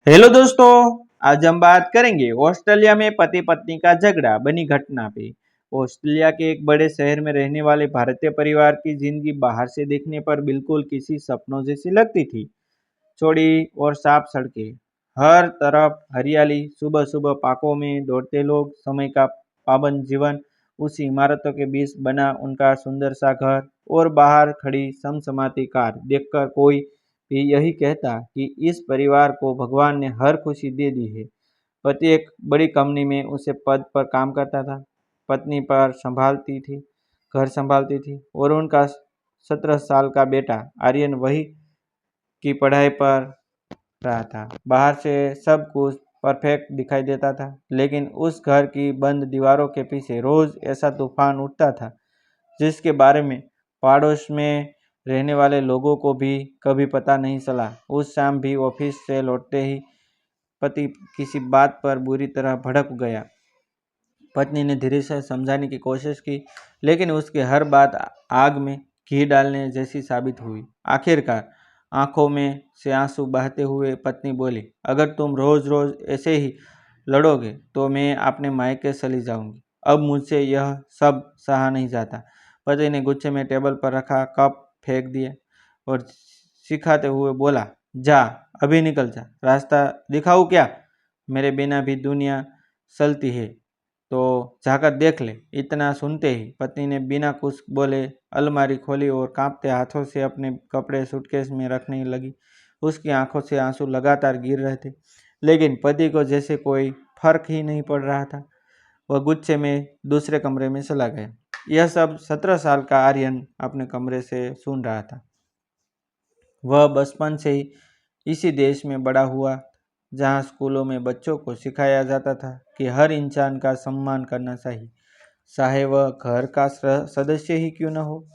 Hello दोस्तों। आज हम बात करेंगे ऑस्ट्रेलिया में पति पत्नी का झगड़ा बनी घटना पे। ऑस्ट्रेलिया के एक बड़े शहर में रहने वाले भारतीय परिवार की जिंदगी बाहर से देखने पर बिल्कुल किसी सपनों जैसी लगती थी। चौड़ी और साफ सड़कें, हर तरफ हरियाली, सुबह सुबह पार्कों में दौड़ते लोग, समय का पाबंद जीवन। उसी इमारतों के बीच बना उनका सुंदर सा घर और बाहर खड़ी समसमाती कार देखकर कोई भी यही कहता कि इस परिवार को भगवान ने हर खुशी दे दी है। पति एक बड़ी कंपनी में उसे पद पर काम करता था, पत्नी पर संभालती थी, घर संभालती थी और उनका 17 साल का बेटा आर्यन वही की पढ़ाई पर रहा था। बाहर से सब कुछ परफेक्ट दिखाई देता था, लेकिन उस घर की बंद दीवारों के पीछे रोज ऐसा तूफान उठता था जिसके बारे में पड़ोस में रहने वाले लोगों को भी कभी पता नहीं चला। उस शाम भी ऑफिस से लौटते ही पति किसी बात पर बुरी तरह भड़क गया। पत्नी ने धीरे से समझाने की कोशिश की, लेकिन उसकी हर बात आग में घी डालने जैसी साबित हुई। आखिरकार आंखों में से आंसू बहाते हुए पत्नी बोली, अगर तुम रोज रोज ऐसे ही लड़ोगे तो मैं अपने मायके चली जाऊंगी। अब मुझसे यह सब सहा नहीं जाता। पति ने गुस्से में टेबल पर रखा कप फेंक दिया और सिखाते हुए बोला, जा, अभी निकल जा, रास्ता दिखाऊं क्या? मेरे बिना भी दुनिया चलती है तो जाकर देख ले। इतना सुनते ही पत्नी ने बिना कुछ बोले अलमारी खोली और कांपते हाथों से अपने कपड़े सूटकेस में रखने लगी। उसकी आंखों से आंसू लगातार गिर रहे थे, लेकिन पति को जैसे कोई फर्क ही नहीं पड़ रहा था। वह गुस्से में दूसरे कमरे में चला गया। यह सब 17 साल का आर्यन अपने कमरे से सुन रहा था। वह बचपन से ही इसी देश में बड़ा हुआ, जहाँ स्कूलों में बच्चों को सिखाया जाता था कि हर इंसान का सम्मान करना चाहिए, चाहे वह घर का सदस्य ही क्यों न हो।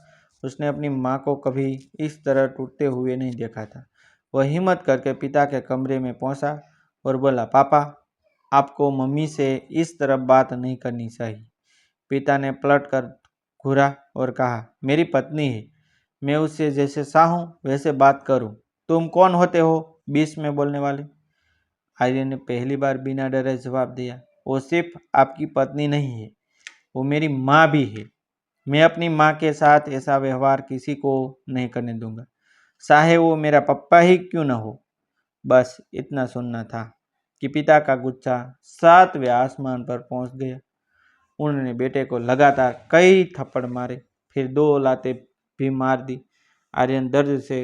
उसने अपनी माँ को कभी इस तरह टूटते हुए नहीं देखा था। वह हिम्मत करके पिता के कमरे में पहुंचा और बोला, पापा, आपको मम्मी से इस तरह बात नहीं करनी चाहिए। पिता ने पलट कर घूरा और कहा, मेरी पत्नी है, मैं उससे जैसे चाहूं वैसे बात करूं। तुम कौन होते हो बीच में बोलने वाले? आर्य ने पहली बार बिना डरे जवाब दिया, वो सिर्फ आपकी पत्नी नहीं है, वो मेरी माँ भी है। मैं अपनी माँ के साथ ऐसा व्यवहार किसी को नहीं करने दूंगा, चाहे वो मेरा पप्पा ही क्यों न हो। बस इतना सुनना था कि पिता का गुस्सा 7वें आसमान पर पहुंच गया। उन्होंने बेटे को लगातार कई थप्पड़ मारे, फिर 2 लातें भी मार दी। आर्यन दर्द से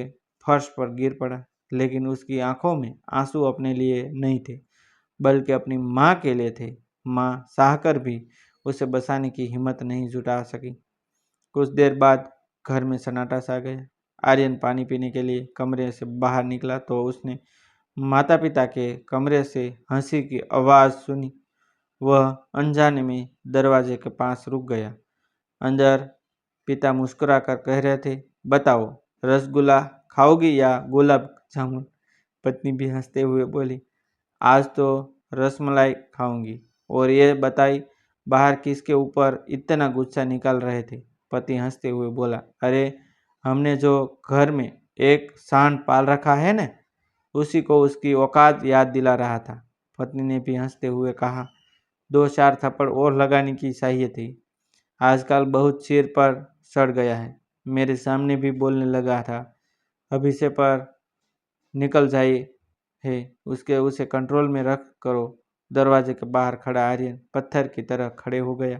फर्श पर गिर पड़ा, लेकिन उसकी आंखों में आंसू अपने लिए नहीं थे, बल्कि अपनी माँ के लिए थे। माँ चाहकर भी उसे बचाने की हिम्मत नहीं जुटा सकी। कुछ देर बाद घर में सन्नाटा सा गया। आर्यन पानी पीने के लिए कमरे से बाहर निकला तो उसने माता पिता के कमरे से हंसी की आवाज़ सुनी। वह अनजाने में दरवाजे के पास रुक गया। अंदर पिता मुस्कुराकर कह रहे थे, बताओ, रसगुल्ला खाओगी या गुलाब जामुन? पत्नी भी हंसते हुए बोली, आज तो रसमलाई खाऊंगी। और ये बताई, बाहर किसके ऊपर इतना गुस्सा निकाल रहे थे? पति हंसते हुए बोला, अरे, हमने जो घर में एक सांड पाल रखा है न, उसी को उसकी औकात याद दिला रहा था। पत्नी ने भी हंसते हुए कहा, 2-4 थप्पड़ और लगाने की चाहिए थी। आजकल बहुत सिर पर चढ़ गया है, मेरे सामने भी बोलने लगा था। अभी से पर निकल जाए है, उसके उसे कंट्रोल में रख करो। दरवाजे के बाहर खड़ा आर्यन पत्थर की तरह खड़े हो गया।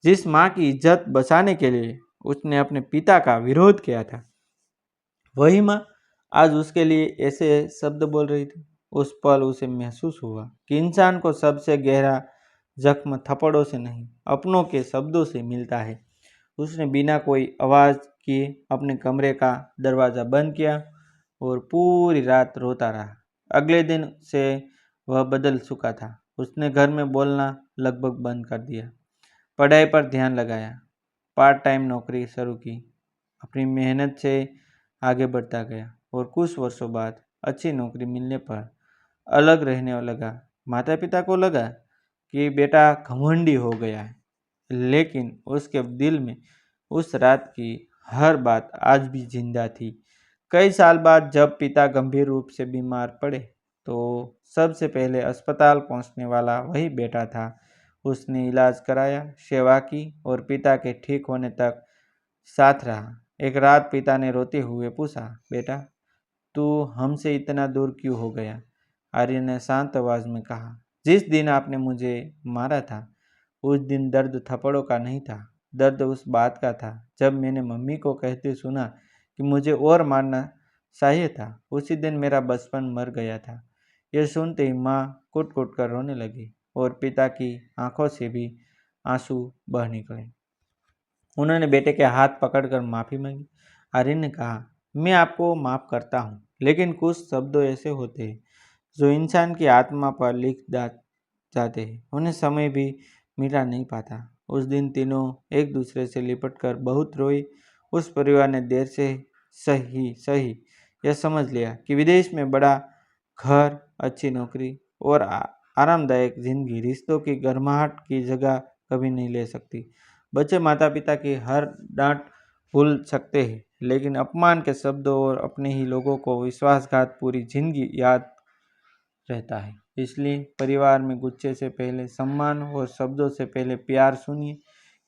जिस माँ की इज्जत बचाने के लिए उसने अपने पिता का विरोध किया था, वही माँ आज उसके लिए ऐसे शब्द बोल रही थी। उस पल उसे महसूस हुआ कि इंसान को सबसे गहरा जख्म थप्पड़ों से नहीं, अपनों के शब्दों से मिलता है। उसने बिना कोई आवाज़ किए अपने कमरे का दरवाज़ा बंद किया और पूरी रात रोता रहा। अगले दिन से वह बदल चुका था। उसने घर में बोलना लगभग बंद कर दिया, पढ़ाई पर ध्यान लगाया, पार्ट टाइम नौकरी शुरू की, अपनी मेहनत से आगे बढ़ता गया और कुछ वर्षों बाद अच्छी नौकरी मिलने पर अलग रहने लगा। माता पिता को लगा कि बेटा घमंडी हो गया है, लेकिन उसके दिल में उस रात की हर बात आज भी जिंदा थी। कई साल बाद जब पिता गंभीर रूप से बीमार पड़े तो सबसे पहले अस्पताल पहुंचने वाला वही बेटा था। उसने इलाज कराया, सेवा की और पिता के ठीक होने तक साथ रहा। एक रात पिता ने रोते हुए पूछा, बेटा तू हमसे इतना दूर क्यों हो गया? आर्य ने शांत आवाज में कहा, जिस दिन आपने मुझे मारा था उस दिन दर्द थप्पड़ों का नहीं था, दर्द उस बात का था जब मैंने मम्मी को कहते सुना कि मुझे और मारना चाहिए था। उसी दिन मेरा बचपन मर गया था। यह सुनते ही माँ कुट कुट कर रोने लगी और पिता की आंखों से भी आंसू बह निकले। उन्होंने बेटे के हाथ पकड़कर माफी मांगी। आर्यन ने कहा, मैं आपको माफ करता हूँ, लेकिन कुछ शब्द ऐसे होते हैं जो इंसान की आत्मा पर लिख जाते हैं, उन्हें समय भी मिटा नहीं पाता। उस दिन तीनों एक दूसरे से लिपटकर बहुत रोई। उस परिवार ने देर से सही सही यह समझ लिया कि विदेश में बड़ा घर, अच्छी नौकरी और आरामदायक जिंदगी रिश्तों की गर्माहट की जगह कभी नहीं ले सकती। बच्चे माता पिता की हर डांट भूल सकते हैं, लेकिन अपमान के शब्दों और अपने ही लोगों को विश्वासघात पूरी जिंदगी याद रहता है। इसलिए परिवार में गुस्से से पहले सम्मान और शब्दों से पहले प्यार सुनिए,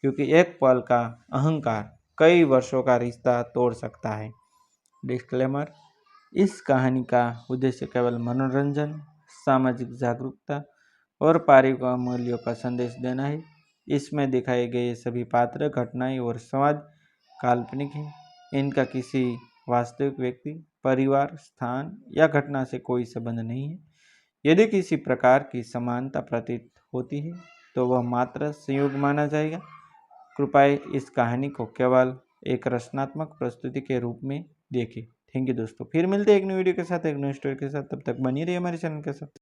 क्योंकि एक पल का अहंकार कई वर्षों का रिश्ता तोड़ सकता है। डिस्क्लेमर: इस कहानी का उद्देश्य केवल मनोरंजन, सामाजिक जागरूकता और पारिवारिक मूल्यों का संदेश देना है। इसमें दिखाए गए सभी पात्र, घटनाएं और समाज काल्पनिक हैं। इनका किसी वास्तविक व्यक्ति, परिवार, स्थान या घटना से कोई संबंध नहीं है। यदि किसी प्रकार की समानता प्रतीत होती है तो वह मात्र संयोग माना जाएगा। कृपया इस कहानी को केवल एक रचनात्मक प्रस्तुति के रूप में देखें। थैंक यू दोस्तों, फिर मिलते हैं एक नई वीडियो के साथ, एक नई स्टोरी के साथ। तब तक बनी रहिए हमारे चैनल के साथ।